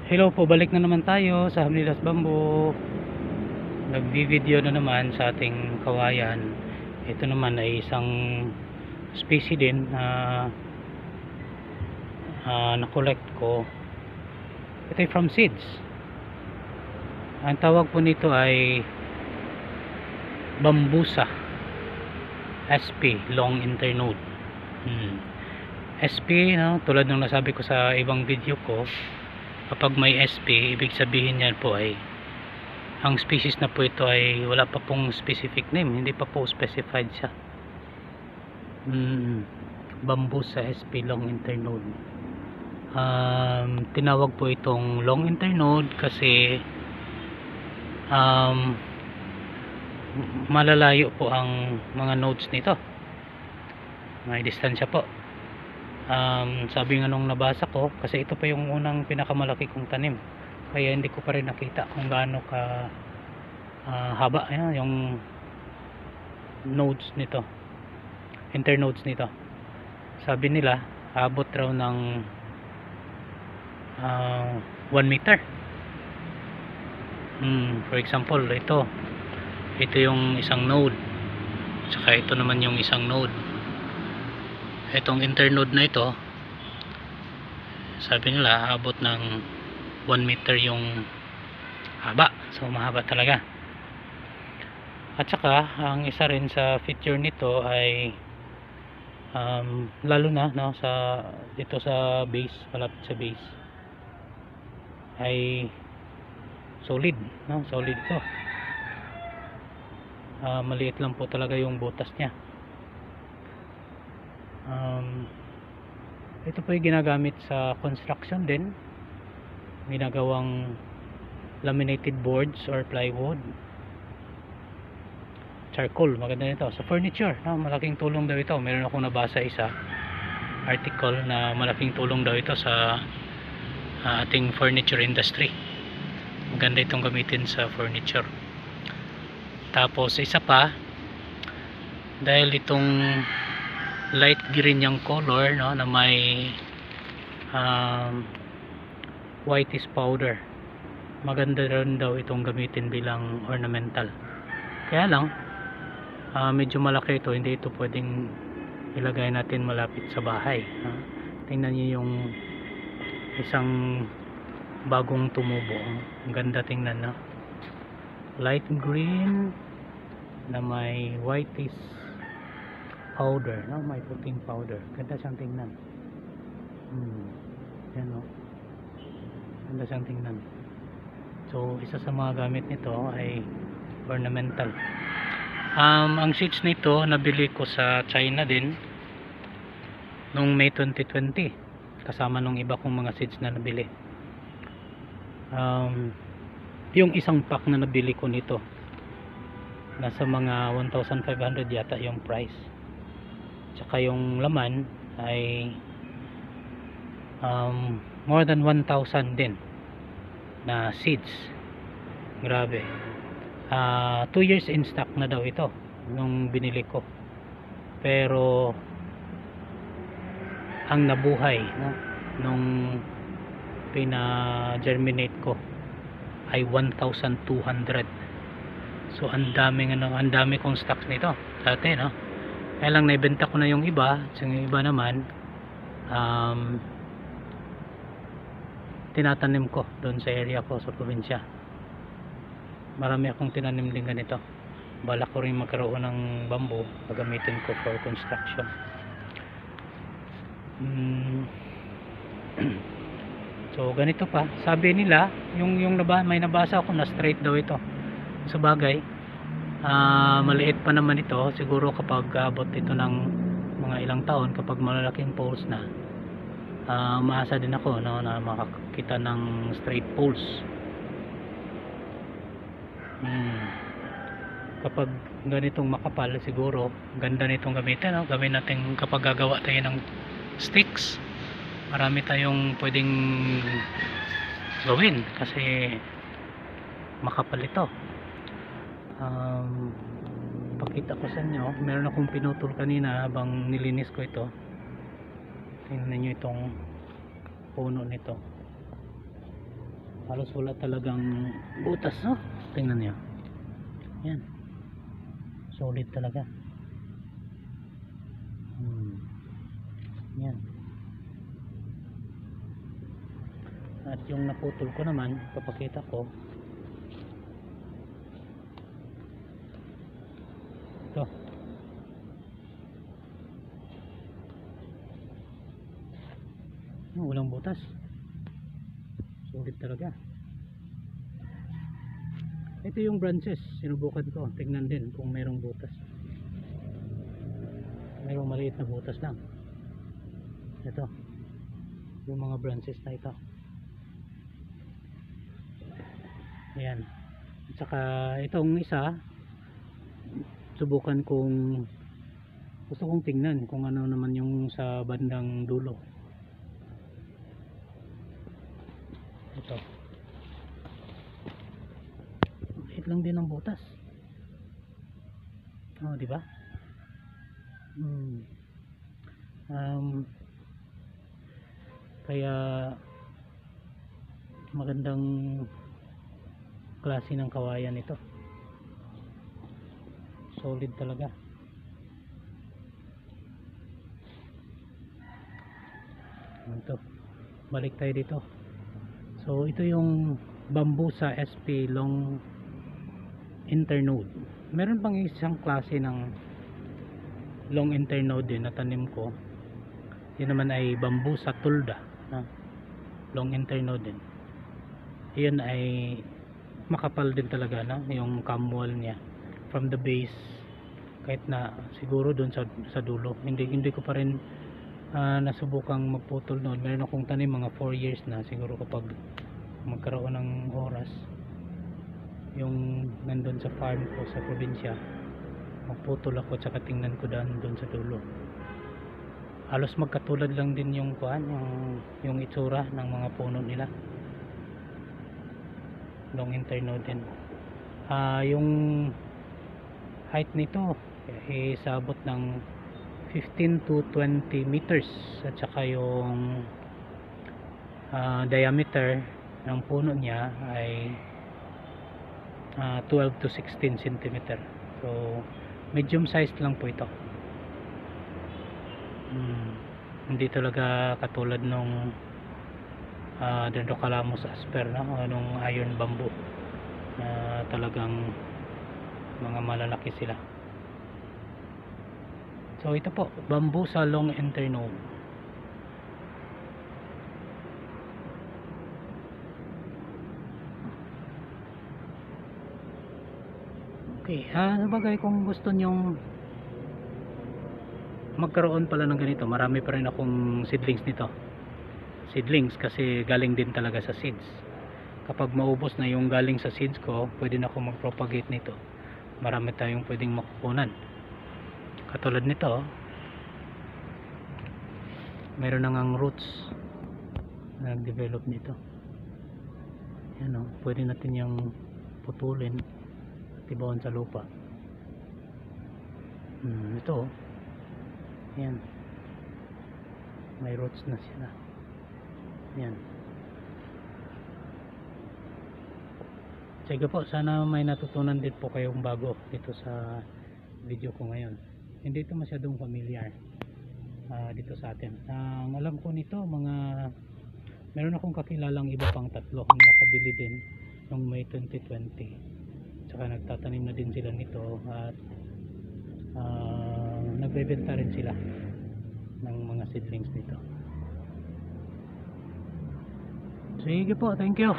Hello po, balik na naman tayo sa Hamlilas Bamboo. Nagvi-video na naman sa ating kawayan. Ito naman ay isang species din na na-collect ko. Ito ay from seeds. Ang tawag po nito ay Bambusa SP, long internode. SP, no? Tulad ng nasabi ko sa ibang video ko, kapag may SP, ibig sabihin yan po ay ang species na po ito ay wala pa pong specific name, hindi pa po specified siya. Bambusa SP long internode. Tinawag po itong long internode kasi malalayo po ang mga nodes nito, may distansya po. Sabi nga nung nabasa ko, kasi ito pa yung unang pinakamalaki kong tanim, kaya hindi ko pa rin nakita kung gaano ka haba yung nodes nito, internodes nito. Sabi nila abot raw ng 1 meter. For example, ito yung isang node, saka ito naman yung isang node. Itong internode na ito, sabi nila abot ng 1 meter yung haba, so mahaba talaga. At saka ang isa rin sa feature nito ay lalo na dito sa base, malapit sa base, ay solid, solid ito. Maliit lang po talaga yung butas niya. Ito po yung ginagamit sa construction din, ginagawang laminated boards or plywood, charcoal. Maganda nito sa furniture, malaking tulong daw ito. Meron akong nabasa isa article na malaking tulong daw ito sa ating furniture industry. Maganda itong gamitin sa furniture. Tapos isa pa, dahil itong light green yung color, na may whitish powder, maganda rin daw itong gamitin bilang ornamental. Kaya lang medyo malaki ito, hindi ito pwedeng ilagay natin malapit sa bahay. Tingnan niyo yung isang bagong tumubo, ang ganda tingnan, light green na may whitish powder, may puting powder. Ganda siyang tingnan. Yan, ganda siyang tingnan. So isa sa mga gamit nito ay ornamental. Ang seeds nito nabili ko sa China din noong May 2020, kasama nung iba kong mga seeds na nabili. Yung isang pack na nabili ko nito, nasa mga 1,500 yata yung price. Tsaka yung laman ay more than 1,000 din na seeds. Grabe. 2 years in stock na daw ito nung binili ko, pero ang nabuhay nung pina-germinate ko ay 1,200. So ang dami kong stocks nito dati, kaya lang naibenta ko na yung iba. Yung iba naman tinatanim ko doon sa area ko sa probinsya. Marami akong tinanim din ganito. Balak ko rin magkaroon ng bamboo, gagamitin ko for construction. So ganito pa, sabi nila yung may nabasa ako na straight daw ito. Sa bagay, maliit pa naman ito. Siguro kapag abot ito ng mga ilang taon, kapag malalaking poles na, maasa din ako na makakita ng straight poles. Kapag ganitong makapal, siguro ganda nitong gamitin, gawin natin kapag gagawa tayo ng sticks. Marami tayong pwedeng gawin kasi makapal ito. Pakita ko sa inyo, meron akong pinutol kanina habang nilinis ko ito. Tingnan nyo itong puno nito. halos wala talagang butas, no? Tingnan niyo, yan, solid talaga. Yan. At yung naputol ko naman, papakita ko. Ito. Walang butas. Solid talaga. Ito yung branches, sinubukan ko. Tingnan din kung mayroong butas. Mayroong maliit na butas lang. Ito. Yung mga branches na ito. Ayan. At saka itong isa, subukan kong, gusto kong tingnan kung ano naman yung sa bandang dulo. Ito. Maliit lang din ang butas. Oh, di ba? Kaya magandang klase ng kawayan ito. Solid talaga. Ito. Balik tayo dito. So ito yung Bambusa SP long internode. Meron pang isang klase ng long internode din na tanim ko. Yun naman ay Bambusa tulda, long internode din. Yun ay makapal din talaga na yung cam wall niya from the base, kahit na siguro doon sa dulo. Hindi ko pa rin nasubukang magputol noon. Meron akong tanim mga 4 years na siguro. Kapag magkaroon ng oras, yung nandun sa farm ko sa probinsya, magputol ako tsaka tingnan ko doon sa dulo. Halos magkatulad lang din yung yung itsura ng mga puno nila. Long internode din. Yung height nito sabot ng 15 to 20 meters, at saka yung diameter ng puno niya ay 12 to 16 centimeter. So medium size lang po ito. Hindi talaga katulad nung Dendrocalamus asper, nung iron bamboo na talagang mga malalaki sila. So ito po, Bambusa long internode. Okay, sabagay kung gusto nyong magkaroon pala ng ganito, marami pa rin akong seedlings nito. Seedlings kasi galing din talaga sa seeds. Kapag maubos na yung galing sa seeds ko, pwede na ako mag-propagate nito. Marami tayong pwedeng makukunan. Katulad nito, mayroon na ngang roots na nag-develop nito. Yan o, pwede natin yung putulin at ibaon sa lupa. Ito, yan, may roots na sila. Yan. Sige po, sana may natutunan din po kayong bago dito sa video ko ngayon. Hindi ito masyadong familiar dito sa atin. Ang alam ko nito, meron akong kakilalang iba pang tatlo na nakabili din noong May 2020. Tsaka nagtatanim na din sila nito at nagbebenta rin sila ng mga seedlings nito. Sige po, thank you.